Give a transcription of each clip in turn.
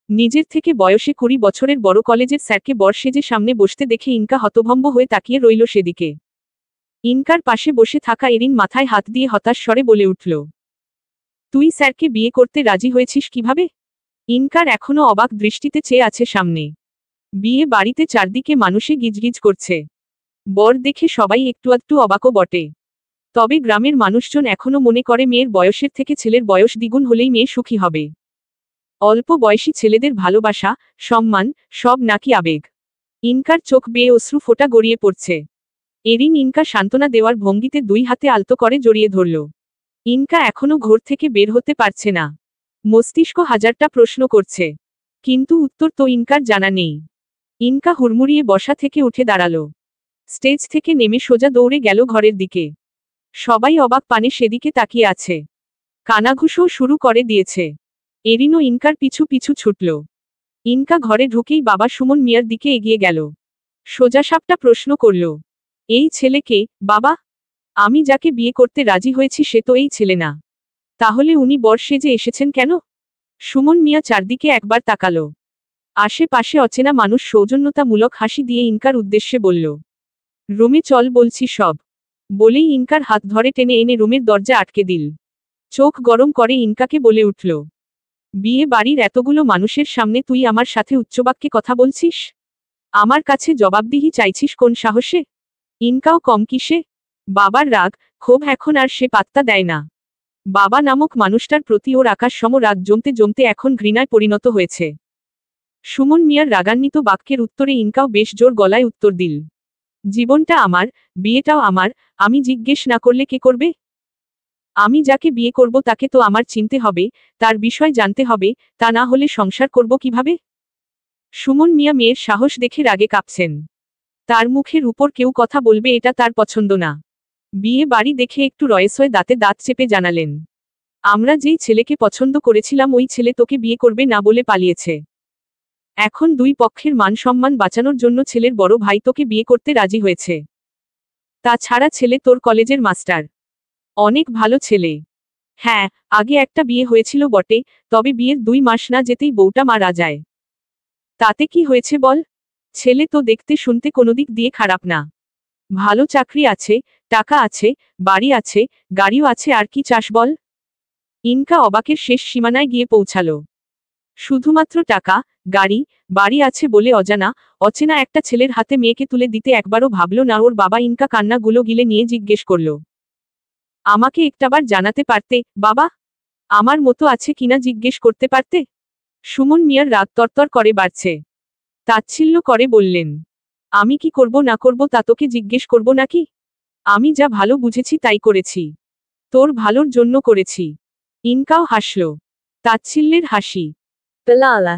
নিজের থেকে বয়সে 20 বছরের বড় কলেজের স্যারকে বর সেজে সামনে বসতে দেখে ইনকা হতভম্ব হয়ে তাকিয়ে রইল সেদিকে। ইনকার পাশে বসে থাকা এরিন মাথায় হাত দিয়ে হতাশ স্বরে বলে উঠল, তুই স্যারকে বিয়ে করতে রাজি হয়েছিস কিভাবে? ইনকার এখনো অবাক দৃষ্টিতে চেয়ে আছে সামনে। বিয়ে বাড়িতে চারদিকে মানুষে গিজগিজ করছে। বর দেখে সবাই একটু আধটু অবাকও বটে। তবে গ্রামের মানুষজন এখনো মনে করে মেয়ের বয়সের থেকে ছেলের বয়স দ্বিগুণ হলেই মেয়ে সুখী হবে। অল্প বয়সী ছেলেদের ভালোবাসা, সম্মান, সব নাকি আবেগ। ইনকার চোখ বেয়ে অশ্রু ফোঁটা গড়িয়ে পড়ছে। এরিন ইনকা সান্ত্বনা দেওয়ার ভঙ্গিতে 2 হাতে আলতো করে জড়িয়ে ধরল। ইনকা এখনো ঘোর থেকে বের হতে পারছে না। মস্তিষ্ক হাজারটা প্রশ্ন করছে, কিন্তু উত্তর তো ইনকার জানা নেই। ইনকা হুড়মুড়িয়ে বসা থেকে উঠে দাঁড়ালো। স্টেজ থেকে নেমে সোজা দৌড়ে গেল ঘরের দিকে। সবাই অবাক পানে সেদিকে তাকিয়ে আছে। কানাঘুষো শুরু করে দিয়েছে। এরিনও ইনকার পিছু পিছু ছুটল। ইনকা ঘরে ঢুকেই বাবা সুমন মিয়ার দিকে এগিয়ে গেল। সোজাসাপটা প্রশ্ন করল, এই ছেলে কে, বাবা? আমি যাকে বিয়ে করতে রাজি হয়েছি সে তো এই ছেলে না। তাহলে উনি বর সেজে এসেছেন কেন? সুমন মিয়া চারদিকে একবার তাকালো। আশেপাশে অচেনা মানুষ সৌজন্যতামূলক হাসি দিয়ে ইনকার উদ্দেশ্যে বলল, রুমে চল বলছি সব। বলেই ইনকার হাত ধরে টেনে এনে রুমের দরজা আটকে দিল। চোখ গরম করে ইনকাকে বলে উঠল, বিয়ে বাড়ির এতগুলো মানুষের সামনে তুই আমার সাথে উচ্চবাক্যে কথা বলছিস? আমার কাছে জবাবদিহি চাইছিস কোন সাহসে? ইনকাও কম কিসে? বাবার রাগ, ক্ষোভ এখন আর সে পাত্তা দেয় না। বাবা নামক মানুষটার প্রতি ওর আকাশ সম রাগ জমতে জমতে এখন ঘৃণায় পরিণত হয়েছে। সুমন মিয়ার রাগান্বিত বাক্যের উত্তরে ইনকাও বেশ জোর গলায় উত্তর দিল, জীবনটা আমার, বিয়েটাও আমার, আমি জিজ্ঞেস না করলে কে করবে? আমি যাকে বিয়ে করব তাকে তো আমার চিনতে হবে, তার বিষয় জানতে হবে, তা না হলে সংসার করব কিভাবে? সুমন মিয়া মেয়ের সাহস দেখে রাগে কাঁপছেন। তার মুখের উপর কেউ কথা বলবে এটা তার পছন্দ না। বিয়ে বাড়ি দেখে একটু রয়েসয়ে দাঁতে দাঁত চেপে জানালেন, আমরা যেই ছেলেকে পছন্দ করেছিলাম ওই ছেলে তোকে বিয়ে করবে না বলে পালিয়েছে। এখন দুই পক্ষের মান সম্মান বাঁচানোর জন্য ছেলের বড় ভাই তোকে বিয়ে করতে রাজি হয়েছে। তাছাড়া ছেলে তোর কলেজের মাস্টার, অনেক ভালো ছেলে। হ্যাঁ, আগে একটা বিয়ে হয়েছিল বটে, তবে বিয়ের 2 মাস না যেতেই বউটা মারা যায়। তাতে কি হয়েছে বল? ছেলে তো দেখতে শুনতে কোনো দিক দিয়ে খারাপ না। ভালো চাকরি আছে, টাকা আছে, বাড়ি আছে, গাড়িও আছে, আর কি চাস বল? ইনকা অবাকের শেষ সীমানায় গিয়ে পৌঁছালো। শুধুমাত্র টাকা, গাড়ি, বাড়ি আছে বলে অচেনা একটা ছেলের হাতে মেয়েকে তুলে দিতে একবারও ভাবল না ওর বাবা? ইনকা কান্নাগুলো গিলে নিয়ে জিজ্ঞেস করল, আমাকে একটাবার জানাতে পারতে, বাবা? আমার মতো আছে কিনা জিজ্ঞেস করতে পারতে? সুমন মিয়ার রাগ তরতর করে বাড়ছে। তাচ্ছিল্য করে বললেন, আমি কি করব না করব তা তোকে জিজ্ঞেস করব নাকি? আমি যা ভালো বুঝেছি তাই করেছি। তোর ভালোর জন্য করেছি। ইনকাও হাসল, তাচ্ছিল্যের হাসি। বেলালা,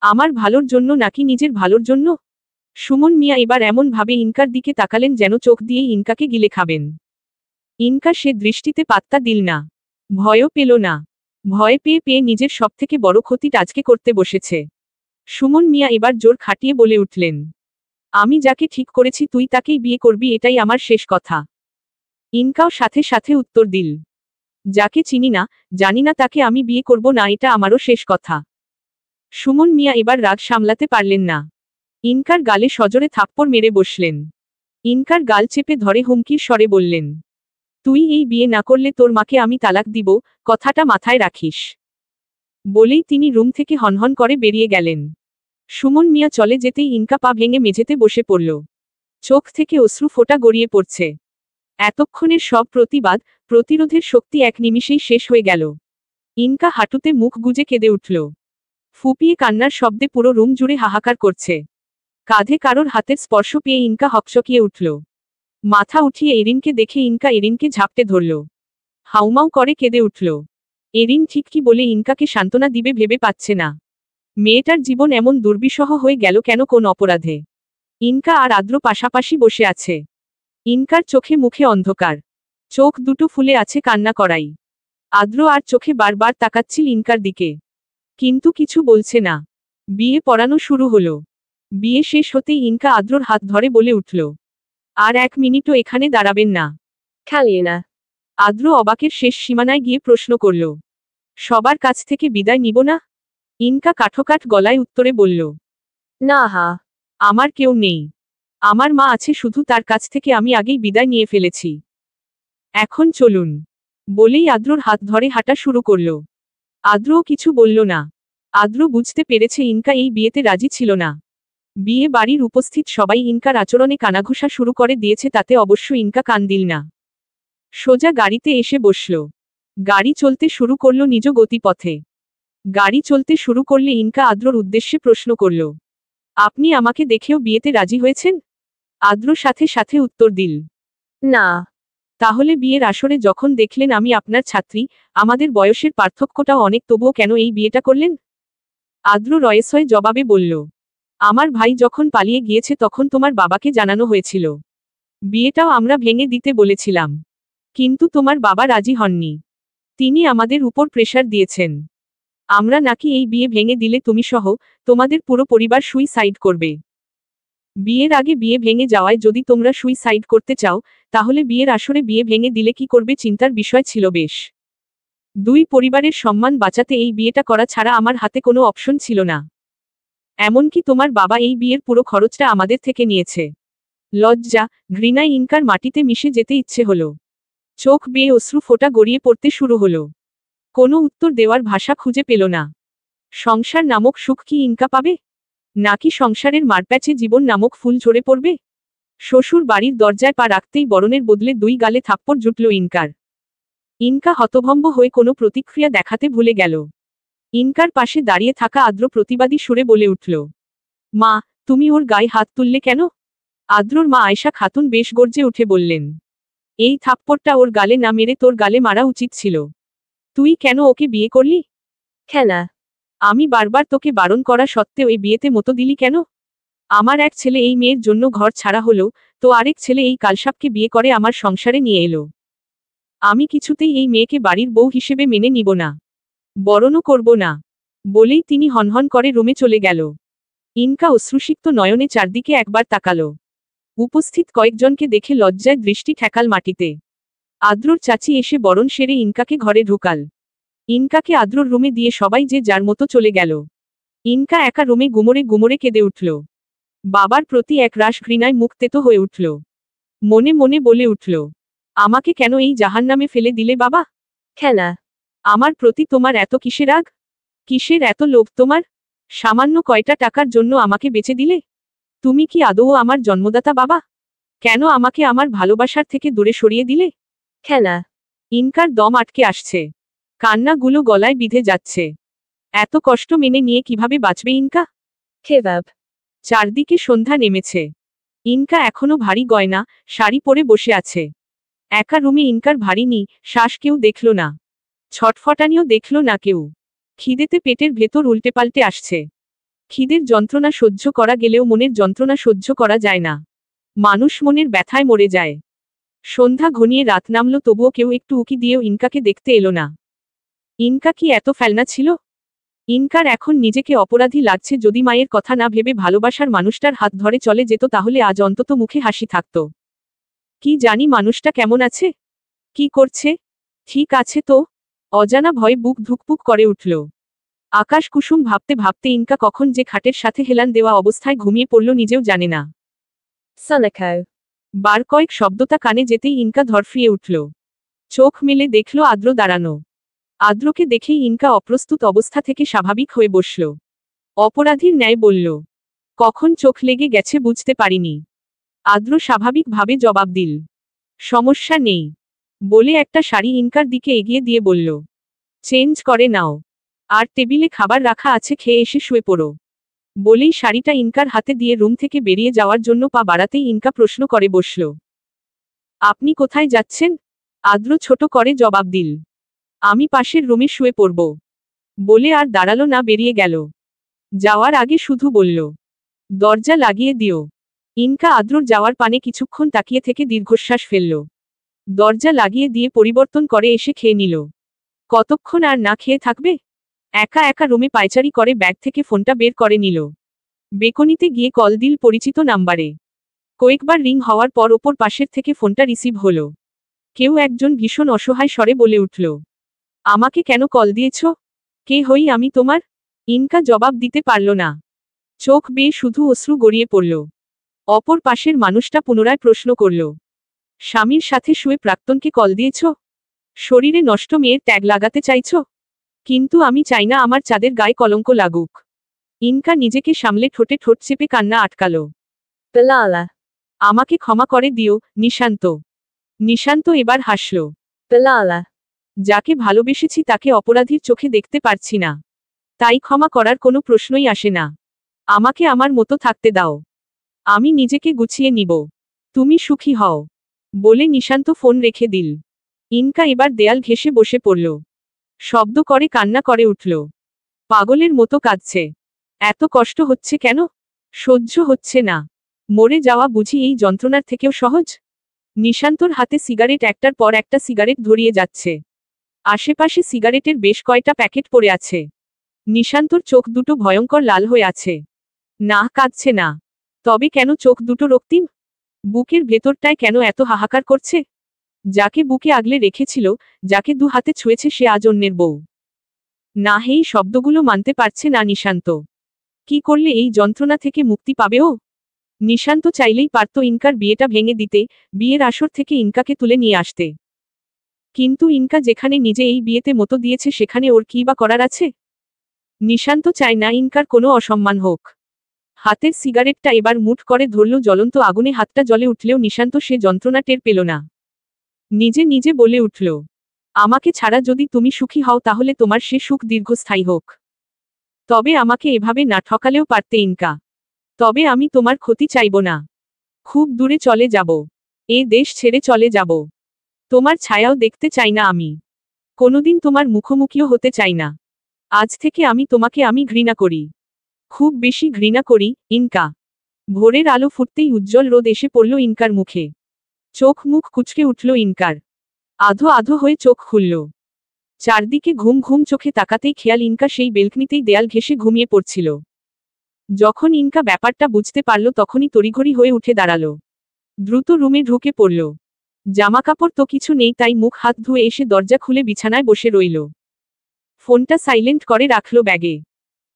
আমার ভালোর জন্য নাকি নিজের ভালোর জন্য? সুমন মিয়া এবার এমন ভাবে ইনকার দিকে তাকালেন যেন চোখ দিয়েই ইনকাকে গিলে খাবেন। ইনকা সে দৃষ্টিতে পাত্তা দিল না, ভয়ও পেল না। ভয় পেয়ে পেয়ে নিজের সবথেকে বড় ক্ষতিটা আজকে করতে বসেছে। সুমন মিয়া এবার জোর খাটিয়ে বলে উঠলেন, আমি যাকে ঠিক করেছি তুই তাকেই বিয়ে করবি, এটাই আমার শেষ কথা। ইনকাও সাথে সাথে উত্তর দিল, যাকে চিনি না, জানি না তাকে আমি বিয়ে করব না, এটা আমারও শেষ কথা। সুমন মিয়া এবার রাগ সামলাতে পারলেন না। ইনকার গালে সজোরে থাপ্পড় মেরে বসলেন। ইনকার গাল চেপে ধরে হুমকির স্বরে বললেন, তুই এই বিয়ে না করলে তোর মাকে আমি তালাক দিব, কথাটা মাথায় রাখিস। বলেই তিনি রুম থেকে হনহন করে বেরিয়ে গেলেন। সুমন মিয়া চলে যেতেই ইনকা পা ভেঙে মেঝেতে বসে পড়ল। চোখ থেকে অশ্রু ফোঁটা গড়িয়ে পড়ছে। এতক্ষণের সব প্রতিবাদ, প্রতিরোধের শক্তি এক নিমিষেই শেষ হয়ে গেল। ইনকা হাঁটুতে মুখ গুজে কেঁদে উঠল। ফুপিয়ে কান্নার শব্দে পুরো রুম জুড়ে হাহাকার করছে। কাঁধে কারোর হাতের স্পর্শ পেয়ে ইনকা হকচকিয়ে উঠল। মাথা উঠিয়ে এরিনকে দেখে ইনকা এরিনকে ঝাপটে ধরল। হাউমাউ করে কেঁদে উঠল। এরিন ঠিক কি বলে ইনকাকে সান্ত্বনা দিবে ভেবে পাচ্ছে না। মেয়েটার জীবন এমন দুর্বিষহ হয়ে গেল কেন, কোন অপরাধে? ইনকা আর আদ্র পাশাপাশি বসে আছে। ইনকার চোখে মুখে অন্ধকার, চোখ দুটো ফুলে আছে কান্না করাই। আদ্র আর চোখে বারবার তাকাচ্ছিল ইনকার দিকে, কিন্তু কিছু বলছে না। বিয়ে পড়ানো শুরু হলো। বিয়ে শেষ হতেই ইনকা আদ্রর হাত ধরে বলে উঠল, আর 1 মিনিটও এখানে দাঁড়াবেন না। খালিয়ে আদ্র অবাকের শেষ সীমানায় গিয়ে প্রশ্ন করল, সবার কাছ থেকে বিদায় নিব না? ইনকা কাঠোকাঠ গলায় উত্তরে বলল, না হা। আমার কেউ নেই। আমার মা আছে, শুধু তার কাছ থেকে আমি আগেই বিদায় নিয়ে ফেলেছি। এখন চলুন। বলেই আদ্রর হাত ধরে হাঁটা শুরু করল। আদ্রও কিছু বলল না। আদ্র বুঝতে পেরেছে ইনকা এই বিয়েতে রাজি ছিল না। বিয়ে বাড়ির উপস্থিত সবাই ইনকার আচরণে কানাঘুষা শুরু করে দিয়েছে, তাতে অবশ্য ইনকা কান দিল না। সোজা গাড়িতে এসে বসল। গাড়ি চলতে শুরু করল নিজ গতিপথে। গাড়ি চলতে শুরু করলে ইনকা আদ্রর উদ্দেশ্যে প্রশ্ন করল, আপনি আমাকে দেখেও বিয়েতে রাজি হয়েছেন? আদ্র সাথে সাথে উত্তর দিল, না। তাহলে বিয়ের আসরে যখন দেখলেন আমি আপনার ছাত্রী, আমাদের বয়সের পার্থক্যটাও অনেক, তবুও কেন এই বিয়েটা করলেন? আদ্র রয়েসয় জবাবে বলল, আমার ভাই যখন পালিয়ে গিয়েছে তখন তোমার বাবাকে জানানো হয়েছিল। বিয়েটাও আমরা ভেঙে দিতে বলেছিলাম। কিন্তু তোমার বাবা রাজি হননি। তিনি আমাদের উপর প্রেশার দিয়েছেন। আমরা নাকি এই বিয়ে ভেঙে দিলে তুমি সহ তোমাদের পুরো পরিবার সুইসাইড করবে। বিয়ের আগে বিয়ে ভেঙে যাওয়ায় যদি তোমরা সুইসাইড করতে চাও, তাহলে বিয়ের আসরে বিয়ে ভেঙে দিলে কি করবে চিন্তার বিষয় ছিল বেশ। দুই পরিবারের সম্মান বাঁচাতে এই বিয়েটা করা ছাড়া আমার হাতে কোনো অপশন ছিল না। এমনকি তোমার বাবা এই বিয়ের পুরো খরচটা আমাদের থেকে নিয়েছে। লজ্জা, ঘৃণায় ইনকার মাটিতে মিশে যেতে ইচ্ছে হলো। চোখ বেয়ে অশ্রু ফোঁটা গড়িয়ে পড়তে শুরু হলো। কোনো উত্তর দেওয়ার ভাষা খুঁজে পেল না। সংসার নামক সুখ কি ইনকা পাবে? নাকি সংসারের মারপ্যাচে জীবন নামক ফুল ঝরে পড়বে? শ্বশুর বাড়ির দরজায় পা রাখতেই বরণের বদলে দুই গালে থাপ্পড় জুটল ইনকার। ইনকা হতভম্ব হয়ে কোনো প্রতিক্রিয়া দেখাতে ভুলে গেল। ইনকার পাশে দাঁড়িয়ে থাকা আদ্র প্রতিবাদী সুরে বলে উঠল, মা, তুমি ওর গায়ে হাত তুললে কেন? আদ্রর মা আয়েশা খাতুন বেশ গর্জে উঠে বললেন, এই থাপ্পড়টা ওর গালে না মেরে তোর গালে মারা উচিত ছিল। তুই কেন ওকে বিয়ে করলি? কেন? আমি বারবার তোকে বারণ করা সত্ত্বেও এই বিয়েতে মতো দিলি কেন? আমার এক ছেলে এই মেয়ের জন্য ঘর ছাড়া হলো, তো আরেক ছেলে এই কালসাপকে বিয়ে করে আমার সংসারে নিয়ে এলো। আমি কিছুতেই এই মেয়েকে বাড়ির বউ হিসেবে মেনে নিব না, বরণও করব না। বলেই তিনি হনহন করে রুমে চলে গেল। ইনকা অশ্রুসিক্ত নয়নে চারদিকে একবার তাকালো। উপস্থিত কয়েকজনকে দেখে লজ্জায় দৃষ্টি ঠেকাল মাটিতে। আদ্রর চাচি এসে বরণ সেরে ইনকাকে ঘরে ঢুকাল। ইনকাকে আদ্রর রুমে দিয়ে সবাই যে যার মতো চলে গেল। ইনকা একা রুমে গুমরে গুমরে কেঁদে উঠল। বাবার প্রতি এক রাশ ঘৃণায় মুখ তেতো হয়ে উঠল। মনে মনে বলে উঠল, আমাকে কেন এই জাহান্নামে ফেলে দিলে বাবা? কেন? আমার প্রতি তোমার এত কিসের রাগ? কিসের এত লোভ তোমার? সামান্য কয়টা টাকার জন্য আমাকে বেচে দিলে? তুমি কি আদৌ আমার জন্মদাতা বাবা? কেন আমাকে আমার ভালোবাসার থেকে দূরে সরিয়ে দিলে? কেন? ইনকার দম আটকে আসছে। কান্নাগুলো গলায় বিঁধে যাচ্ছে। এত কষ্ট মেনে নিয়ে কিভাবে বাঁচবে ইনকা? কেভাব? চারদিকে সন্ধ্যা নেমেছে। ইনকা এখনো ভারী গয়না, শাড়ি পরে বসে আছে। একা রুমে ইনকার ভারী নি শ্বাস কেউ দেখল না। ছটফটানিও দেখল না কেউ। খিদেতে পেটের ভেতর উল্টেপাল্টে আসছে। খিদের যন্ত্রণা সহ্য করা গেলেও মনের যন্ত্রণা সহ্য করা যায় না। মানুষ মনের ব্যথায় মরে যায়। সন্ধ্যা ঘনিয়ে রাত নামল, তবুও কেউ একটু উকি দিয়েও ইনকাকে দেখতে এলো না। ইনকা কি এত ফেলনা ছিল? ইনকার এখন নিজেকে অপরাধী লাগছে। যদি মায়ের কথা না ভেবে ভালোবাসার মানুষটার হাত ধরে চলে যেত, তাহলে আজ অন্তত মুখে হাসি থাকত। কি জানি মানুষটা কেমন আছে, কি করছে? ঠিক আছে তো? অজানা ভয়ে বুক ধুকপুক করে উঠল। আকাশ কুসুম ভাবতে ভাবতে ইনকা কখন যে খাটের সাথে হেলান দেওয়া অবস্থায় ঘুমিয়ে পড়ল নিজেও জানে না। সনকো। বার কয়েক শব্দটা কানে যেতেই ইনকা ধরফিয়ে উঠল। চোখ মেলে দেখল আদ্র দাঁড়ানো। আদ্রকে দেখেই ইনকা অপ্রস্তুত অবস্থা থেকে স্বাভাবিক হয়ে বসল। অপরাধীর ন্যায় বলল, কখন চোখ লেগে গেছে বুঝতে পারিনি। আদ্র স্বাভাবিকভাবে জবাব দিল, সমস্যা নেই। বলে একটা শাড়ি ইনকার দিকে এগিয়ে দিয়ে বলল, চেঞ্জ করে নাও। আর টেবিলে খাবার রাখা আছে, খেয়ে এসে শুয়ে পড়ো। বলেই শাড়িটা ইনকার হাতে দিয়ে রুম থেকে বেরিয়ে যাওয়ার জন্য পা বাড়াতেই ইনকা প্রশ্ন করে বসল, আপনি কোথায় যাচ্ছেন? আদ্র ছোট করে জবাব দিল, আমি পাশের রুমে শুয়ে পড়ব। বলে আর দাঁড়ালো না, বেরিয়ে গেল। যাওয়ার আগে শুধু বলল, দরজা লাগিয়ে দিও। ইনকা আদ্রর যাওয়ার পানে কিছুক্ষণ তাকিয়ে থেকে দীর্ঘশ্বাস ফেলল। দরজা লাগিয়ে দিয়ে পরিবর্তন করে এসে খেয়ে নিল। কতক্ষণ আর না খেয়ে থাকবে? একা একা রুমে পায়চারি করে ব্যাগ থেকে ফোনটা বের করে নিল। বেকনিতে গিয়ে কল দিল পরিচিত নাম্বারে। কয়েকবার রিং হওয়ার পর ওপর পাশের থেকে ফোনটা রিসিভ হলো। কেউ একজন ভীষণ অসহায় স্বরে বলে উঠল, আমাকে কেন কল দিয়েছ? কে হই আমি তোমার? ইনকা জবাব দিতে পারল না। চোখ বেয়ে শুধু অশ্রু গড়িয়ে পড়ল। অপর পাশের মানুষটা পুনরায় প্রশ্ন করল, স্বামীর সাথে শুয়ে প্রাক্তনকে কল দিয়েছ? শরীরে নষ্ট মেয়ের ট্যাগ লাগাতে চাইছ? কিন্তু আমি চাই না আমার চাঁদের গায়ে কলঙ্ক লাগুক। ইনকা নিজেকে সামলে ঠোঁটে ঠোঁট চেপে কান্না আটকাল। Bilala. আমাকে ক্ষমা করে দিও, নিশান্ত। নিশান্ত এবার হাসল। Bilala. যাকে ভালোবেসেছি তাকে অপরাধীর চোখে দেখতে পারছি না। তাই ক্ষমা করার কোনো প্রশ্নই আসে না। আমাকে আমার মতো থাকতে দাও। আমি নিজেকে গুছিয়ে নিব। তুমি সুখী হও। বলে নিশান্ত ফোন রেখে দিল। ইনকা এবার দেয়াল ঘেঁষে বসে পড়ল। শব্দ করে কান্না করে উঠল। পাগলের মতো কাঁদছে। এত কষ্ট হচ্ছে কেন? সহ্য হচ্ছে না। মরে যাওয়া বুঝি এই যন্ত্রণার থেকেও সহজ? নিশান্তর হাতে সিগারেট একটার পর একটা সিগারেট ধরিয়ে যাচ্ছে। আশেপাশে সিগারেটের বেশ কয়টা প্যাকেট পড়ে আছে। নিশান্তর চোখ দুটো ভয়ঙ্কর লাল হয়ে আছে। না, কাঁদছে না। তবে কেন চোখ দুটো রক্তিম? বুকের ভেতরটায় কেন এত হাহাকার করছে? যাকে বুকে আগলে রেখেছিল, যাকে দু হাতে ছুঁয়েছে সে আজ অন্যের বউ। না, এই শব্দগুলো মানতে পারছে না নিশান্ত। কি করলে এই যন্ত্রণা থেকে মুক্তি পাবে ও? নিশান্ত চাইলেই পারত ইনকার বিয়েটা ভেঙে দিতে, বিয়ের আসর থেকে ইনকাকে তুলে নিয়ে আসতে। কিন্তু ইনকা যেখানে নিজে এই বিয়েতে মতো দিয়েছে সেখানে ওর কী বা করার আছে? নিশান্ত চায় না ইনকার কোনো অসম্মান হোক। হাতের সিগারেটটা এবার মুঠ করে ধরল। জ্বলন্ত আগুনে হাতটা জ্বলে উঠলেও নিশান্ত সে যন্ত্রণা টের পেল না। নিজে নিজে বলে উঠল, আমাকে ছাড়া যদি তুমি সুখী হও তাহলে তোমার সে সুখ দীর্ঘস্থায়ী হোক। তবে আমাকে এভাবে না ঠকালেও পারতে ইনকা। তবে আমি তোমার ক্ষতি চাইব না। খুব দূরে চলে যাব। এ দেশ ছেড়ে চলে যাব। তোমার ছায়াও দেখতে চাই না আমি। কোনোদিন তোমার মুখোমুখিও হতে চাই না। আজ থেকে আমি ঘৃণা করি। খুব বেশি ঘৃণা করি, ইনকা। ভোরের আলো ফুটতেই উজ্জ্বল রোদ এসে পড়ল ইনকার মুখে। চোখ মুখ কুঁচকে উঠল ইনকার। আধো আধো হয়ে চোখ খুলল। চারদিকে ঘুম ঘুম চোখে তাকাতেই খেয়াল ইনকা সেই বেলকনিতেই দেয়াল ঘেঁষে ঘুমিয়ে পড়ছিল। যখন ইনকা ব্যাপারটা বুঝতে পারল তখনই তড়িঘড়ি হয়ে উঠে দাঁড়াল। দ্রুত রুমে ঢুকে পড়ল। জামাকাপড় তো কিছু নেই, তাই মুখ হাত ধুয়ে এসে দরজা খুলে বিছানায় বসে রইল। ফোনটা সাইলেন্ট করে রাখল ব্যাগে।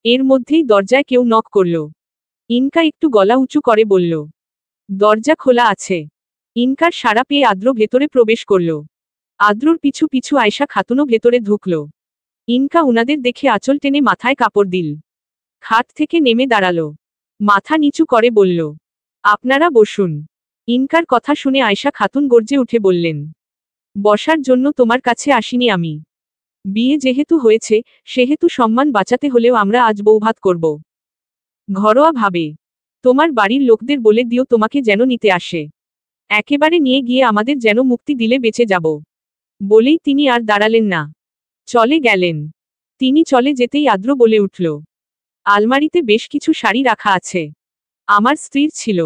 এর মধ্যেই দরজায় কেউ নক করল। ইনকা একটু গলা উঁচু করে বলল, দরজা খোলা আছে। ইনকার সাড়া পেয়ে আদ্র ভেতরে প্রবেশ করল। আদ্রর পিছু পিছু আয়শা খাতুনও ভেতরে ঢুকল। ইনকা উনাদের দেখে আঁচল টেনে মাথায় কাপড় দিল। খাট থেকে নেমে দাঁড়াল। মাথা নিচু করে বলল, আপনারা বসুন। ইনকার কথা শুনে আয়শা খাতুন গর্জে উঠে বললেন, বসার জন্য তোমার কাছে আসিনি আমি। বিয়ে যেহেতু হয়েছে সেহেতু সম্মান বাঁচাতে হলেও আমরা আজ বৌভাত করব। ঘরোয়া ভাবে। তোমার বাড়ির লোকদের বলে দিও তোমাকে যেন নিতে আসে। একেবারে নিয়ে গিয়ে আমাদের যেন মুক্তি দিলে বেঁচে যাব। বলেই তিনি আর দাঁড়ালেন না। চলে গেলেন। তিনি চলে যেতেই আদ্র বলে উঠল, আলমারিতে বেশ কিছু শাড়ি রাখা আছে। আমার স্ত্রীর ছিল।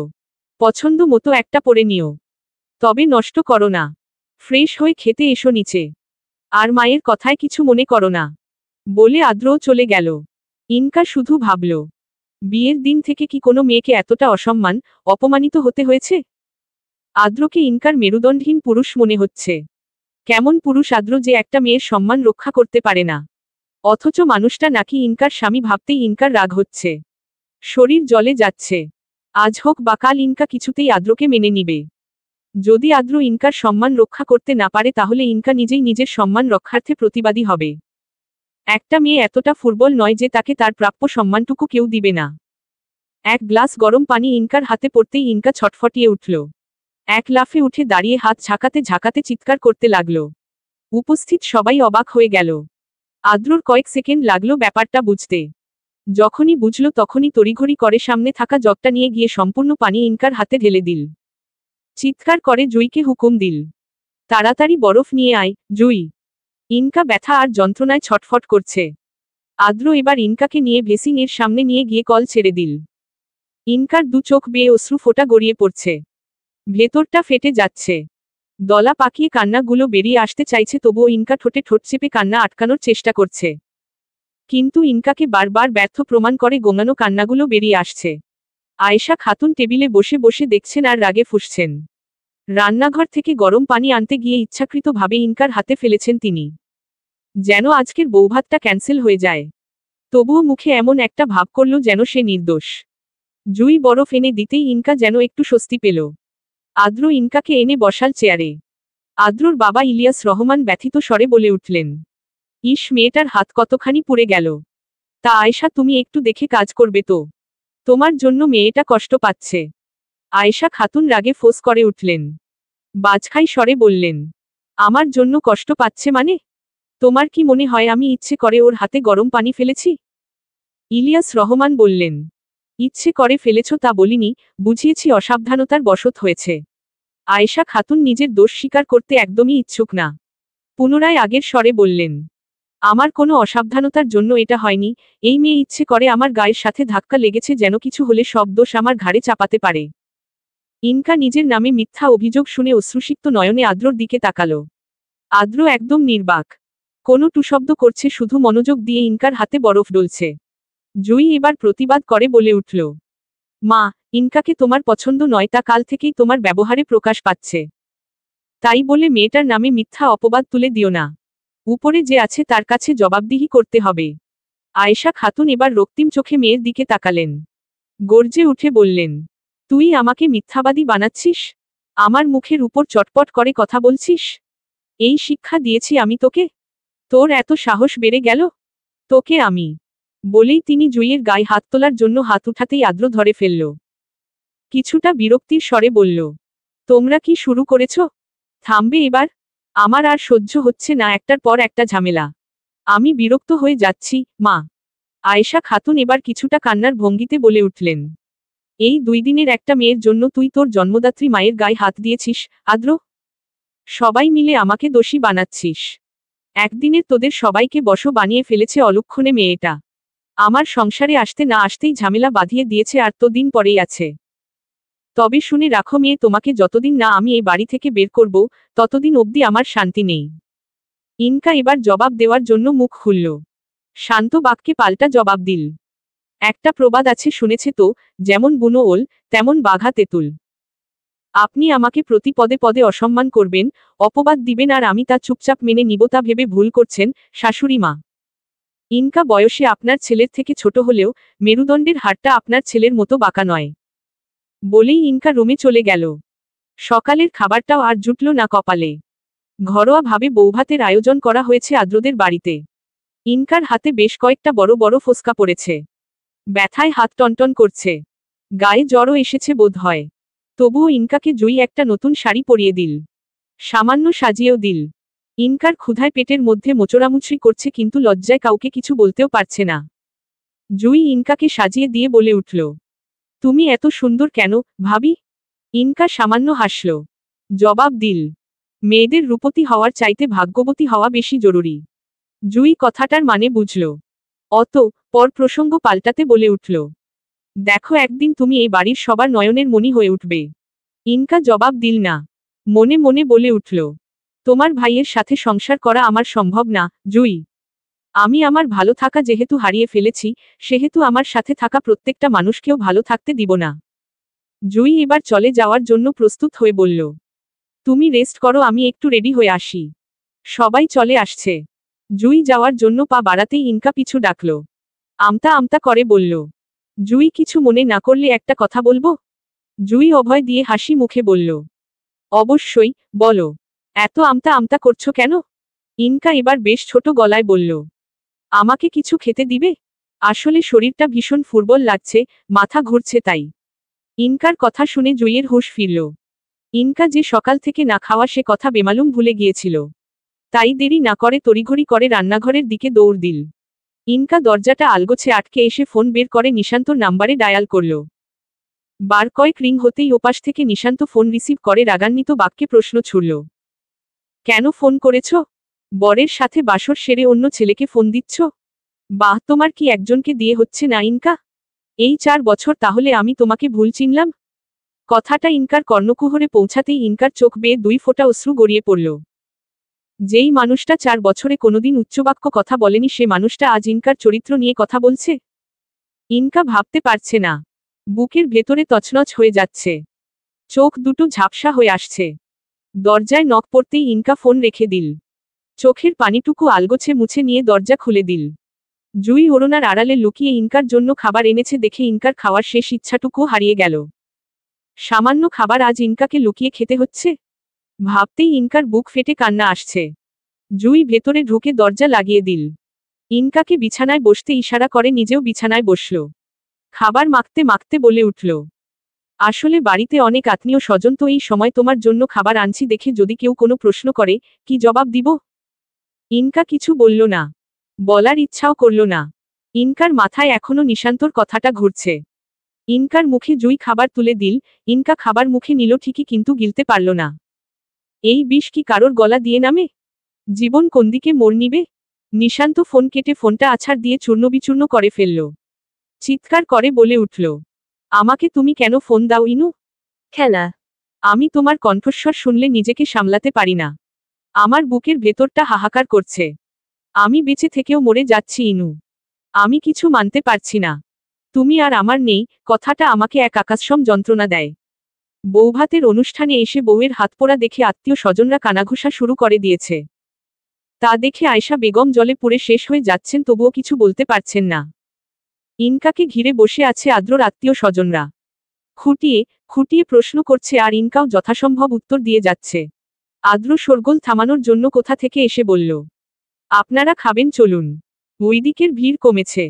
পছন্দ মতো একটা পরে নিও। তবে নষ্ট করো না। ফ্রেশ হয়ে খেতে এসো নিচে। আর মায়ের কথায় কিছু মনে করো না। বলে আদ্রও চলে গেল। ইনকা শুধু ভাবল, বিয়ের দিন থেকে কি কোনো মেয়েকে এতটা অসম্মান, অপমানিত হতে হয়েছে? আদ্রকে ইনকার মেরুদণ্ডহীন পুরুষ মনে হচ্ছে। কেমন পুরুষ আদ্র যে একটা মেয়ের সম্মান রক্ষা করতে পারে না। অথচ মানুষটা নাকি ইনকার স্বামী ভাবতেই ইনকার রাগ হচ্ছে। শরীর জ্বলে যাচ্ছে। আজ হোক বা কাল ইনকা কিছুতেই আদ্রকে মেনে নিবে। যদি আদ্র ইনকার সম্মান রক্ষা করতে না পারে তাহলে ইনকা নিজেই নিজের সম্মান রক্ষার্থে প্রতিবাদী হবে। একটা মেয়ে এতটা ফুর্বল নয় যে তাকে তার প্রাপ্য সম্মানটুকু কেউ দিবে না। এক গ্লাস গরম পানি ইনকার হাতে পড়তেই ইনকা ছটফটিয়ে উঠল। এক লাফে উঠে দাঁড়িয়ে হাত ঝাঁকাতে ঝাঁকাতে চিৎকার করতে লাগল। উপস্থিত সবাই অবাক হয়ে গেল। আদ্রর কয়েক সেকেন্ড লাগলো ব্যাপারটা বুঝতে। যখনই বুঝল তখনই তড়িঘড়ি করে সামনে থাকা জগটা নিয়ে গিয়ে সম্পূর্ণ পানি ইনকার হাতে ঢেলে দিল। চিৎকার করে জুইকে হুকুম দিল, তাড়াতাড়ি বরফ নিয়ে আয়, জুই। ইনকা ব্যথা আর যন্ত্রণায় ছটফট করছে। আদ্র এবার ইনকাকে নিয়ে ভেসিং এর সামনে নিয়ে গিয়ে কল ছেড়ে দিল। ইনকার দু চোখ বেয়ে অশ্রু ফোঁটা গড়িয়ে পড়ছে। ভেতরটা ফেটে যাচ্ছে। দলা পাকিয়ে কান্নাগুলো বেরিয়ে আসতে চাইছে, তবুও ইনকা ঠোঁটে ঠোঁট চেপে কান্না আটকানোর চেষ্টা করছে। কিন্তু ইনকাকে বারবার ব্যর্থ প্রমাণ করে গোঙানো কান্নাগুলো বেরিয়ে আসছে। আয়েশা খাতুন টেবিলে বসে বসে দেখছেন আর রাগে ফুঁসছেন। রান্নাঘর থেকে গরম পানি আনতে গিয়ে ইচ্ছাকৃতভাবে ইনকার হাতে ফেলেছেন তিনি। যেন আজকের বৌভাতটা ক্যান্সেল হয়ে যায়। তবুও মুখে এমন একটা ভাব করল যেন সে নির্দোষ। জুই বরফ এনে দিতেই ইনকা যেন একটু স্বস্তি পেল। আদ্র ইনকাকে এনে বসাল চেয়ারে। আদ্রর বাবা ইলিয়াস রহমান ব্যথিত স্বরে বলে উঠলেন, ইস, মেয়েটার হাত কতখানি পুড়ে গেল। তা আয়েশা, তুমি একটু দেখে কাজ করবে তো? তোমার জন্য মেয়েটা কষ্ট পাচ্ছে। আয়েশা খাতুন রাগে ফোঁস করে উঠলেন। বাজখাই স্বরে বললেন, আমার জন্য কষ্ট পাচ্ছে মানে? তোমার কি মনে হয় আমি ইচ্ছে করে ওর হাতে গরম পানি ফেলেছি? ইলিয়াস রহমান বললেন, ইচ্ছে করে ফেলেছ তা বলিনি, বুঝিয়েছি অসাবধানতার বশত হয়েছে। আয়েশা খাতুন নিজের দোষ স্বীকার করতে একদমই ইচ্ছুক না। পুনরায় আগের স্বরে বললেন, আমার কোনো অসাবধানতার জন্য এটা হয়নি, এই মেয়ে ইচ্ছে করে আমার গায়ের সাথে ধাক্কা লেগেছে যেন কিছু হলে সব দোষ আমার ঘাড়ে চাপাতে পারে। ইনকা নিজের নামে মিথ্যা অভিযোগ শুনে অশ্রুসিক্ত নয়নে আদ্রর দিকে তাকালো। আদ্র একদম নির্বাক। কোনো টুশব্দ করছে, শুধু মনোযোগ দিয়ে ইনকার হাতে বরফ ডলছে। জুই এবার প্রতিবাদ করে বলে উঠল, মা, ইনকাকে তোমার পছন্দ নয় তা কাল থেকেই তোমার ব্যবহারে প্রকাশ পাচ্ছে। তাই বলে মেয়েটার নামে মিথ্যা অপবাদ তুলে দিও না। উপরে যে আছে তার কাছে জবাবদিহি করতে হবে। আয়েশা খাতুন এবার রক্তিম চোখে মেয়ের দিকে তাকালেন। গর্জে উঠে বললেন, তুই আমাকে মিথ্যাবাদী বানাচ্ছিস? আমার মুখের উপর চটপট করে কথা বলছিস? এই শিক্ষা দিয়েছি আমি তোকে? তোর এত সাহস বেড়ে গেল? তোকে আমি। বলেই তিনি জুইয়ের গায়ে হাত তোলার জন্য হাত উঠাতেই আদ্র ধরে ফেলল। কিছুটা বিরক্তির স্বরে বলল, তোমরা কি শুরু করেছ? থামবে এবার? আমার আর সহ্য হচ্ছে না একটার পর একটা ঝামেলা। আমি বিরক্ত হয়ে যাচ্ছি, মা। আয়েশা খাতুন এবার কিছুটা কান্নার ভঙ্গিতে বলে উঠলেন, এই 2 দিনের একটা মেয়ের জন্য তুই তোর জন্মদাত্রী মায়ের গায়ে হাত দিয়েছিস, আদ্র? সবাই মিলে আমাকে দোষী বানাচ্ছিস। একদিনের তোদের সবাইকে বশ বানিয়ে ফেলেছে অলক্ষণে মেয়েটা। আমার সংসারে আসতে না আসতেই ঝামেলা বাঁধিয়ে দিয়েছে আর তো দিন পরেই আছে। তবে শুনে রাখো মেয়ে, তোমাকে যতদিন না আমি এই বাড়ি থেকে বের করব, ততদিন অবধি আমার শান্তি নেই। ইনকা এবার জবাব দেওয়ার জন্য মুখ খুলল। শান্ত বাক্যে পাল্টা জবাব দিল, একটা প্রবাদ আছে শুনেছে তো, যেমন বুনো ওল, তেমন বাঘা তেঁতুল। আপনি আমাকে প্রতি পদে পদে অসম্মান করবেন, অপবাদ দিবেন আর আমি তা চুপচাপ মেনে নিব, তা ভেবে ভুল করছেন, শাশুড়ি মা। ইনকা বয়সে আপনার ছেলের থেকে ছোট হলেও মেরুদণ্ডের হাড়টা আপনার ছেলের মতো বাঁকা নয়। বলেই ইনকা রুমে চলে গেল। সকালের খাবারটাও আর জুটল না কপালে। ঘরোয়াভাবে বৌভাতের আয়োজন করা হয়েছে আদ্রদের বাড়িতে। ইনকার হাতে বেশ কয়েকটা বড় বড় ফোস্কা পড়েছে। ব্যথায় হাত টনটন করছে। গায়ে জ্বরও এসেছে বোধ হয়। তবুও ইনকাকে জুই একটা নতুন শাড়ি পরিয়ে দিল। সামান্য সাজিয়েও দিল। ইনকার ক্ষুধায় পেটের মধ্যে মোচড়ামুচড়ি করছে, কিন্তু লজ্জায় কাউকে কিছু বলতেও পারছে না। জুই ইনকাকে সাজিয়ে দিয়ে বলে উঠল, তুমি এত সুন্দর কেন, ভাবি? ইনকা সামান্য হাসল। জবাব দিল, মেয়েদের রূপতী হওয়ার চাইতে ভাগ্যবতী হওয়া বেশি জরুরি। জুই কথাটার মানে বুঝল। অত পর প্রসঙ্গ পাল্টাতে বলে উঠল, দেখো, একদিন তুমি এই বাড়ির সবার নয়নের মণি হয়ে উঠবে। ইনকা জবাব দিল না। মনে মনে বলে উঠল, তোমার ভাইয়ের সাথে সংসার করা আমার সম্ভব না, জুই। আমি আমার ভালো থাকা যেহেতু হারিয়ে ফেলেছি, সেহেতু আমার সাথে থাকা প্রত্যেকটা মানুষকেও ভালো থাকতে দিব না। জুই এবার চলে যাওয়ার জন্য প্রস্তুত হয়ে বলল, তুমি রেস্ট করো, আমি একটু রেডি হয়ে আসি। সবাই চলে আসছে। জুই যাওয়ার জন্য পা বাড়াতেই ইনকা পিছু ডাকল। আমতা আমতা করে বলল, জুই, কিছু মনে না করলে একটা কথা বলবো? জুই অভয় দিয়ে হাসি মুখে বলল, অবশ্যই, বলো। এত আমতা আমতা করছো কেন? ইনকা এবার বেশ ছোট গলায় বলল, আমাকে কিছু খেতে দিবে? আসলে শরীরটা ভীষণ ফুরবল লাগছে, মাথা ঘুরছে তাই। ইনকার কথা শুনে জুইয়ের হুঁশ ফিরল। ইনকা যে সকাল থেকে না খাওয়া সে কথা বেমালুম ভুলে গিয়েছিল। তাই দেরি না করে তড়িঘড়ি করে রান্নাঘরের দিকে দৌড় দিল। ইনকা দরজাটা আলগোছে আটকে এসে ফোন বের করে নিশান্তর নাম্বারে ডায়াল করল। বার কয়েক রিং হতেই ওপাশ থেকে নিশান্ত ফোন রিসিভ করে রাগান্বিত বাক্যে প্রশ্ন ছুড়ল, কেন ফোন করেছ? বরের সাথে বাসর সেরে অন্য ছেলেকে ফোন দিচ্ছ? বাহ, তোমার কি একজনকে দিয়ে হচ্ছে না ইনকা? এই 4 বছর তাহলে আমি তোমাকে ভুল চিনলাম? কথাটা ইনকার কর্ণকুহরে পৌঁছাতেই ইনকার চোখ বেয়ে 2 ফোঁটা অশ্রু গড়িয়ে পড়ল। যেই মানুষটা 4 বছরে কোনোদিন উচ্চবাক্য কথা বলেনি, সে মানুষটা আজ ইনকার চরিত্র নিয়ে কথা বলছে। ইনকা ভাবতে পারছে না। বুকের ভেতরে তছনছ হয়ে যাচ্ছে। চোখ দুটো ঝাপসা হয়ে আসছে। দরজায় নক পড়তেই ইনকা ফোন রেখে দিল। চোখের পানিটুকু আলগোছে মুছে নিয়ে দরজা খুলে দিল। জুই ওড়নার আড়ালে লুকিয়ে ইনকার জন্য খাবার এনেছে দেখে ইনকার খাওয়ার শেষ ইচ্ছাটুকুও হারিয়ে গেল। সামান্য খাবার আজ ইনকাকে লুকিয়ে খেতে হচ্ছে। ভাবতেই ইনকার বুক ফেটে কান্না আসছে। জুই ভেতরে ঢুকে দরজা লাগিয়ে দিল। ইনকাকে বিছানায় বসতে ইশারা করে নিজেও বিছানায় বসল। খাবার মাখতে মাখতে বলে উঠল, আসলে বাড়িতে অনেক আত্মীয় স্বজন, তো এই সময় তোমার জন্য খাবার আনছি দেখে যদি কেউ কোনো প্রশ্ন করে কি জবাব দিব? ইনকা কিছু বলল না, বলার ইচ্ছাও করল না। ইনকার মাথায় এখনো নিশান্তর কথাটা ঘুরছে। ইনকার মুখে জুই খাবার তুলে দিল। ইনকা খাবার মুখে নিল ঠিকই, কিন্তু গিলতে পারল না। এই বিষ কি কারোর গলা দিয়ে নামে? জীবন কোন দিকে মোড় নিবে? নিশান্ত ফোন কেটে ফোনটা আছাড় দিয়ে চূর্ণবিচূর্ণ করে ফেলল। চিৎকার করে বলে উঠল, আমাকে তুমি কেন ফোন দাও ইনু? কেন? আমি তোমার কণ্ঠস্বর শুনলে নিজেকে সামলাতে পারি না। আমার বুকের ভেতরটা হাহাকার করছে। আমি বেঁচে থেকেও মরে যাচ্ছি ইনু। আমি কিছু মানতে পারছি না। তুমি আর আমার নেই, কথাটা আমাকে এক আকাশসম যন্ত্রণা দেয়। বৌভাতের অনুষ্ঠানে এসে বউয়ের হাতপোড়া দেখে আত্মীয় স্বজনরা কানাঘুষা শুরু করে দিয়েছে। তা দেখে আয়েশা বেগম জলে পুড়ে শেষ হয়ে যাচ্ছেন, তবুও কিছু বলতে পারছেন না। ইনকাকে ঘিরে বসে আছে আদ্রর আত্মীয় স্বজনরা। খুঁটিয়ে খুঁটিয়ে প্রশ্ন করছে আর ইনকাও যথাসম্ভব উত্তর দিয়ে যাচ্ছে। আদ্র শোরগোল থামানোর জন্য কোথা থেকে এসে বলল, আপনারা খাবেন, চলুন। ওইদিকের ভিড় কমেছে।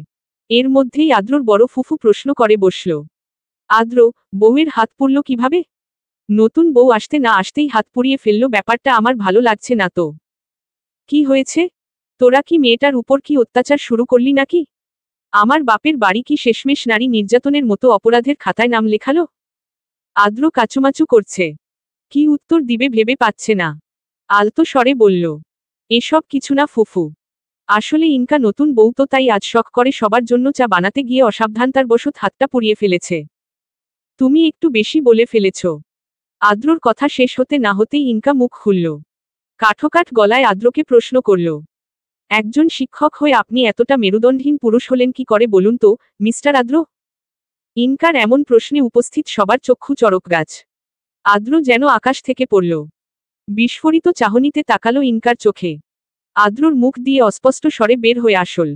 এর মধ্যেই আদ্রর বড় ফুফু প্রশ্ন করে বসল, আদ্র, বউয়ের হাত পুড়ল কিভাবে? নতুন বউ আসতে না আসতেই হাত পুড়িয়ে ফেলল, ব্যাপারটা আমার ভালো লাগছে না তো। কি হয়েছে? তোরা কি মেয়েটার উপর কি অত্যাচার শুরু করলি নাকি? আমার বাপের বাড়ি কি শেষমেশ নারী নির্যাতনের মতো অপরাধের খাতায় নাম লেখালো? আদ্র কাচুমাচু করছে। কি উত্তর দিবে ভেবে পাচ্ছে না। আলতো স্বরে বলল, এসব কিছু না ফুফু। আসলে ইনকা নতুন বউ তো, তাই আজ শখ করে সবার জন্য চা বানাতে গিয়ে অসাবধানতার বশত হাতটা পুড়িয়ে ফেলেছে। তুমি একটু বেশি বলে ফেলেছ। আদ্রর কথা শেষ হতে না হতেই ইনকা মুখ খুলল। কাঠোকাঠ গলায় আদ্রকে প্রশ্ন করল, একজন শিক্ষক হয়ে আপনি এতটা মেরুদণ্ডহীন পুরুষ হলেন কি করে বলুন তো, মিস্টার আদ্র? ইনকার এমন প্রশ্নে উপস্থিত সবার চক্ষু চড়ক গাছ। আদ্র যেন আকাশ থেকে পড়ল। বিস্ফোরিত চাহনিতে তাকালো ইনকার চোখে। আদ্রর মুখ দিয়ে অস্পষ্ট স্বরে বের হয়ে আসল,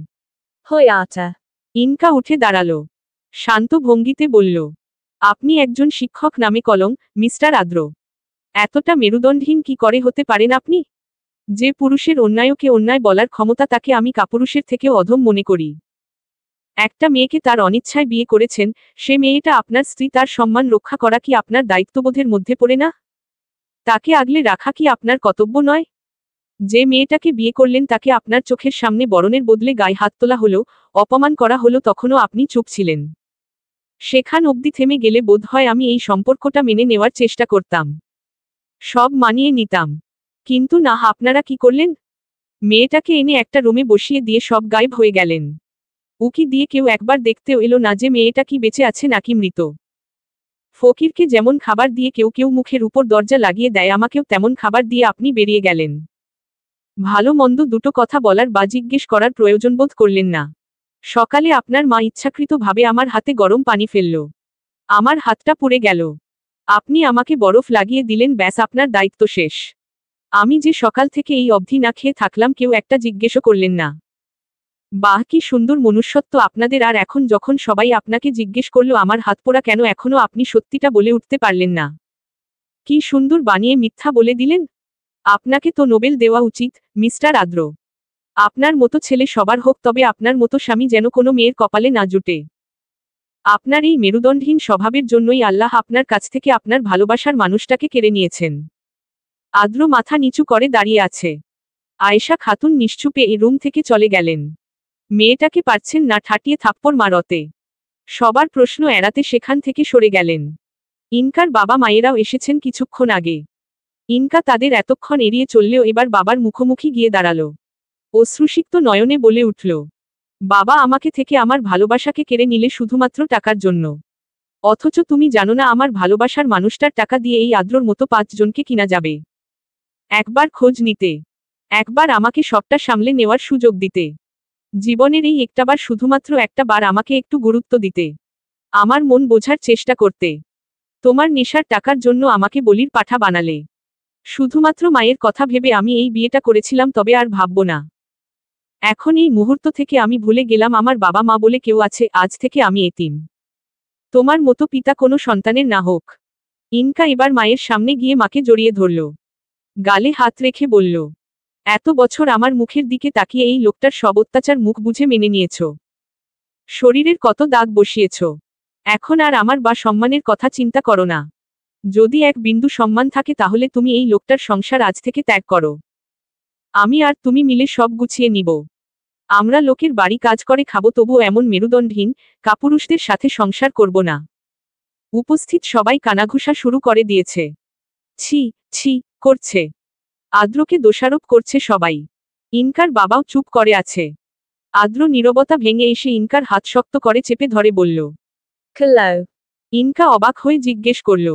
হয়াটা। ইনকা উঠে দাঁড়ালো। শান্ত ভঙ্গিতে বলল, আপনি একজন শিক্ষক নামে কলঙ্ক, মিস্টার আদ্র। এতটা মেরুদণ্ডহীন কি করে হতে পারেন আপনি? যে পুরুষের অন্যায়কে অন্যায় বলার ক্ষমতা, তাকে আমি কাপুরুষের থেকেও অধম মনে করি। একটা মেয়েকে তার অনিচ্ছায় বিয়ে করেছেন, সে মেয়েটা আপনার স্ত্রী, তার সম্মান রক্ষা করা কি আপনার দায়িত্ববোধের মধ্যে পড়ে না? তাকে আগলে রাখা কি আপনার কর্তব্য নয়? যে মেয়েটাকে বিয়ে করলেন তাকে আপনার চোখের সামনে বরণের বদলে গায়ে হাত তোলা হলো, অপমান করা হলো, তখনও আপনি চুপ ছিলেন। সেখান অবধি থেমে গেলে বোধ হয় আমি এই সম্পর্কটা মেনে নেওয়ার চেষ্টা করতাম, সব মানিয়ে নিতাম। কিন্তু না, আপনারা কি করলেন? মেয়েটাকে এনে একটা রুমে বসিয়ে দিয়ে সব গায়েব হয়ে গেলেন। উকি দিয়ে কেউ একবার দেখতেও এলো না যে মেয়েটা কি বেঁচে আছে নাকি মৃত। ফকিরকে যেমন খাবার দিয়ে কেউ কেউ মুখের উপর দরজা লাগিয়ে দেয়, আমাকেও তেমন খাবার দিয়ে আপনি বেরিয়ে গেলেন। ভালো মন্দ দুটো কথা বলার বা জিজ্ঞেস করার প্রয়োজন বোধ করলেন না। সকালে আপনার মা ইচ্ছাকৃতভাবে আমার হাতে গরম পানি ফেলল। আমার হাতটা পুড়ে গেল। আপনি আমাকে বরফ লাগিয়ে দিলেন, ব্যাস আপনার দায়িত্ব শেষ। আমি যে সকাল থেকে এই অবধি না খেয়ে থাকলাম, কেউ একটা জিজ্ঞেসও করলেন না। বাহ, কি সুন্দর মনুষ্যত্ব আপনাদের। আর এখন যখন সবাই আপনাকে জিজ্ঞেস করলো আমার হাত পোড়া কেন, এখনো আপনি সত্যিটা বলে উঠতে পারলেন না। কি সুন্দর বানিয়ে মিথ্যা বলে দিলেন। আপনাকে তো নোবেল দেওয়া উচিত, মিস্টার আদ্র। আপনার মতো ছেলে সবার হোক, তবে আপনার মতো স্বামী যেন কোনো মেয়ের কপালে না জুটে। আপনার এই মেরুদণ্ডহীন স্বভাবের জন্যই আল্লাহ আপনার কাছ থেকে আপনার ভালোবাসার মানুষটাকে কেড়ে নিয়েছেন। আদ্র মাথা নিচু করে দাঁড়িয়ে আছে। আয়েশা খাতুন নিশ্চুপে এই রুম থেকে চলে গেলেন। মেয়েটাকে পারছেন না ঠাটিয়ে থাপ্পড় মারতে। সবার প্রশ্ন এড়াতে সেখান থেকে সরে গেলেন। ইনকার বাবা মায়েরাও এসেছেন কিছুক্ষণ আগে। ইনকা তাদের এতক্ষণ এড়িয়ে চললেও এবার বাবার মুখোমুখি গিয়ে দাঁড়ালো। অশ্রুসিক্ত নয়নে বলে উঠল, বাবা, আমাকে থেকে আমার ভালোবাসাকে কেড়ে নিলে শুধুমাত্র টাকার জন্য। অথচ তুমি জানো না আমার ভালোবাসার মানুষটার টাকা দিয়ে এই আদ্রর মতো 5 জনকে কিনা যাবে। একবার খোঁজ নিতে, একবার আমাকে সবটা সামলে নেওয়ার সুযোগ দিতে, জীবনের এই একটাবার, শুধুমাত্র একটা বার আমাকে একটু গুরুত্ব দিতে, আমার মন বোঝার চেষ্টা করতে। তোমার নেশার টাকার জন্য আমাকে বলির পাঠা বানালে। শুধুমাত্র মায়ের কথা ভেবে আমি এই বিয়েটা করেছিলাম, তবে আর ভাবব না। এখন এই মুহূর্ত থেকে আমি ভুলে গেলাম আমার বাবা মা বলে কেউ আছে, আজ থেকে আমি এতিম। তোমার মতো পিতা কোনো সন্তানের না হোক। ইনকা এবার মায়ের সামনে গিয়ে মাকে জড়িয়ে ধরল। গালে হাত রেখে বলল, এত বছর আমার মুখের দিকে তাকিয়ে এই লোকটার সব অত্যাচার মুখ বুঝে মেনে নিয়েছ। শরীরের কত দাগ বসিয়েছ। এখন আর আমার বা সম্মানের কথা চিন্তা করো না। যদি এক বিন্দু সম্মান থাকে তাহলে তুমি এই লোকটার সংসার আজ থেকে ত্যাগ করো। আমি আর তুমি মিলে সব গুছিয়ে নিব। আমরা লোকের বাড়ি কাজ করে খাবো, তবুও এমন মেরুদণ্ডহীন কাপুরুষদের সাথে সংসার করব না। উপস্থিত সবাই কানাঘুষা শুরু করে দিয়েছে। ছি ছি করছে। আদ্রকে দোষারোপ করছে সবাই। ইনকার বাবাও চুপ করে আছে। আদ্র নীরবতা ভেঙে এসে ইনকার হাত শক্ত করে চেপে ধরে বলল, Hello. ইনকা অবাক হয়ে জিজ্ঞেস করল,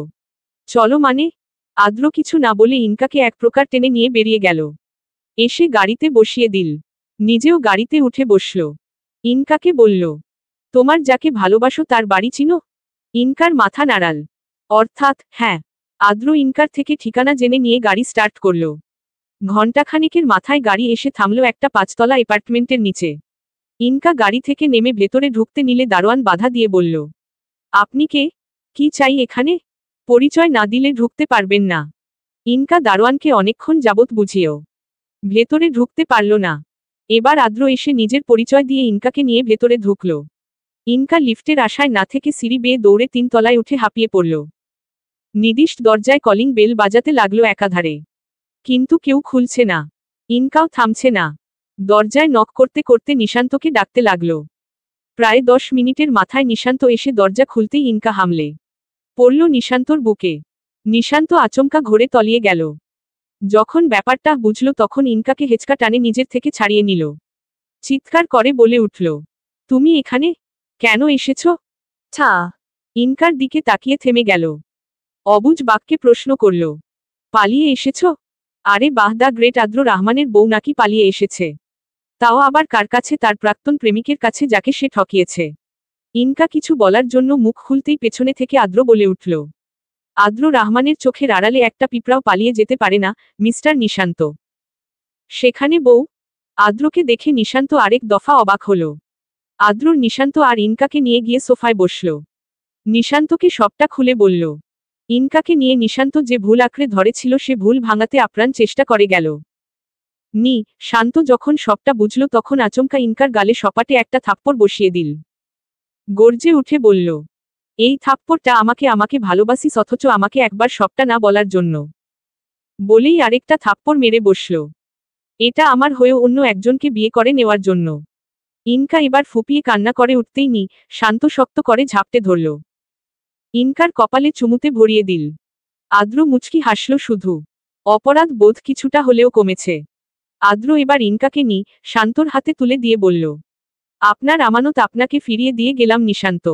চলো মানে? আদ্র কিছু না বলে ইনকাকে এক প্রকার টেনে নিয়ে বেরিয়ে গেল। এসে গাড়িতে বসিয়ে দিল। নিজেও গাড়িতে উঠে বসল। ইনকাকে বলল, তোমার যাকে ভালোবাসো তার বাড়ি চিনো? ইনকার মাথা নাড়াল। অর্থাৎ হ্যাঁ। আদ্র ইনকার থেকে ঠিকানা জেনে নিয়ে গাড়ি স্টার্ট করল। ঘণ্টাখানেকের মাথায় গাড়ি এসে থামল একটা 5তলা অ্যাপার্টমেন্টের নিচে। ইনকা গাড়ি থেকে নেমে ভেতরে ঢুকতে নিলে দারোয়ান বাধা দিয়ে বলল, আপনি কে? কি চাই এখানে? পরিচয় না দিলে ঢুকতে পারবেন না। ইনকা দারোয়ানকে অনেকক্ষণ যাবৎ বুঝিয়েও ভেতরে ঢুকতে পারল না। এবার আদ্র এসে নিজের পরিচয় দিয়ে ইনকাকে নিয়ে ভেতরে ঢুকল। ইনকা লিফটের আশায় না থেকে সিঁড়ি বেয়ে দৌড়ে 3তলায় উঠে হাঁপিয়ে পড়ল। নির্দিষ্ট দরজায় কলিং বেল বাজাতে লাগলো একাধারে। কিন্তু কেউ খুলছে না। ইনকাও থামছে না। দরজায় নক করতে করতে নিশান্তকে ডাকতে লাগল। প্রায় 10 মিনিটের মাথায় নিশান্ত এসে দরজা খুলতেই ইনকা হামলে পড়ল নিশান্তর বুকে। নিশান্ত আচমকা ঘোরে তলিয়ে গেল। যখন ব্যাপারটা বুঝল তখন ইনকাকে হেঁচকা টানে নিজের থেকে ছাড়িয়ে নিল। চিৎকার করে বলে উঠল, তুমি এখানে কেন এসেছ? Ta. ইনকার দিকে তাকিয়ে থেমে গেল। অবুঝ বাক্যে প্রশ্ন করল, পালিয়ে এসেছ? আরে বাহ, দা গ্রেট আদ্র রহমানের বউ নাকি পালিয়ে এসেছে? তাও আবার কার কাছে? তার প্রাক্তন প্রেমিকের কাছে, যাকে সে ঠকিয়েছে। ইনকা কিছু বলার জন্য মুখ খুলতেই পেছনে থেকে আদ্র বলে উঠল, আদ্র রহমানের চোখের আড়ালে একটা পিঁপড়াও পালিয়ে যেতে পারে না মিস্টার নিশান্ত। সেখানে বউ? আদ্রকে দেখে নিশান্ত আরেক দফা অবাক হল। আদ্রর নিশান্ত আর ইনকাকে নিয়ে গিয়ে সোফায় বসল। নিশান্তকে সবটা খুলে বলল। ইনকাকে নিয়ে নিশান্ত যে ভুল আঁকড়ে ধরেছিল সে ভুল ভাঙাতে আপ্রাণ চেষ্টা করে গেল। শান্ত যখন সবটা বুঝল তখন আচমকা ইনকার গালে সপাটে একটা থাপ্পড় বসিয়ে দিল। গর্জে উঠে বলল, এই থাপ্পড়টা আমাকে আমাকে ভালোবাসিস অথচ আমাকে একবার সবটা না বলার জন্য। বলেই আরেকটা থাপ্পড় মেরে বসল। এটা আমার হয়েও অন্য একজনকে বিয়ে করে নেওয়ার জন্য। ইনকা এবার ফুপিয়ে কান্না করে উঠতেই শান্ত শক্ত করে ঝাপটে ধরল। ইনকার কপালে চুমুতে ভরিয়ে দিল। আদ্র মুচকি হাসল শুধু। অপরাধ বোধ কিছুটা হলেও কমেছে। আদ্র এবার ইনকাকে শান্তর হাতে তুলে দিয়ে বলল, আপনার আমানত আপনাকে ফিরিয়ে দিয়ে গেলাম নিশান্ত।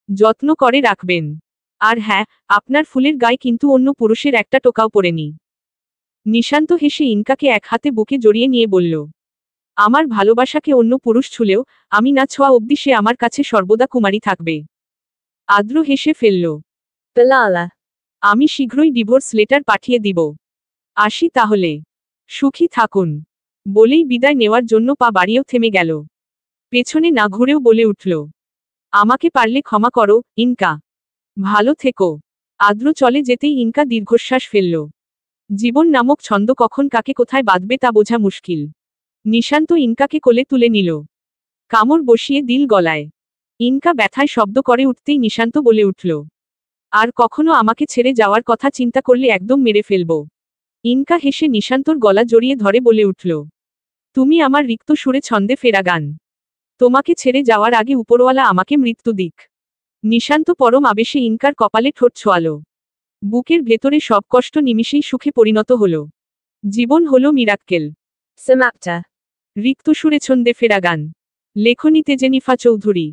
যত্ন করে রাখবেন। আর হ্যাঁ, আপনার ফুলের গায়ে কিন্তু অন্য পুরুষের একটা টোকাও পড়েনি। নিশান্ত হেসে ইনকাকে এক হাতে বুকে জড়িয়ে নিয়ে বলল, আমার ভালোবাসাকে অন্য পুরুষ ছুলেও আমি না ছোঁয়া অবধি সে আমার কাছে সর্বদা কুমারী থাকবে। আদ্র হেসে ফেলল। Bilala. আমি শীঘ্রই ডিভোর্স লেটার পাঠিয়ে দিব। আসি তাহলে। সুখী থাকুন। বলেই বিদায় নেওয়ার জন্য পা বাড়িয়েও থেমে গেল। পেছনে না ঘুরেও বলে উঠল, আমাকে পারলে ক্ষমা করো ইনকা। ভালো থেকো। আদ্র চলে যেতেই ইনকা দীর্ঘশ্বাস ফেলল। জীবন নামক ছন্দ কখন কাকে কোথায় বাঁধবে তা বোঝা মুশকিল। নিশান্ত ইনকাকে কোলে তুলে নিল। কামড় বসিয়ে দিল গলায়। ইনকা ব্যথায় শব্দ করে উঠতেই নিশান্ত বলে উঠল, আর কখনো আমাকে ছেড়ে যাওয়ার কথা চিন্তা করলে একদম মেরে ফেলব। ইনকা হেসে নিশান্তর গলা জড়িয়ে ধরে বলে উঠল, তুমি আমার রিক্ত সুরে ছন্দে ফেরা গান। তোমাকে ছেড়ে যাওয়ার আগে উপরওয়ালা আমাকে মৃত্যু দিক। নিশান্ত পরম আবেশে ইনকার কপালে ঠোঁট ছোঁয়ালো। বুকের ভেতরে সব কষ্ট নিমিষেই সুখে পরিণত হল। জীবন হলো মিরাক্কেল। Samapta. রিক্ত সুরে ছন্দে ফেরা গান। লেখনী তেজেনিফা চৌধুরী।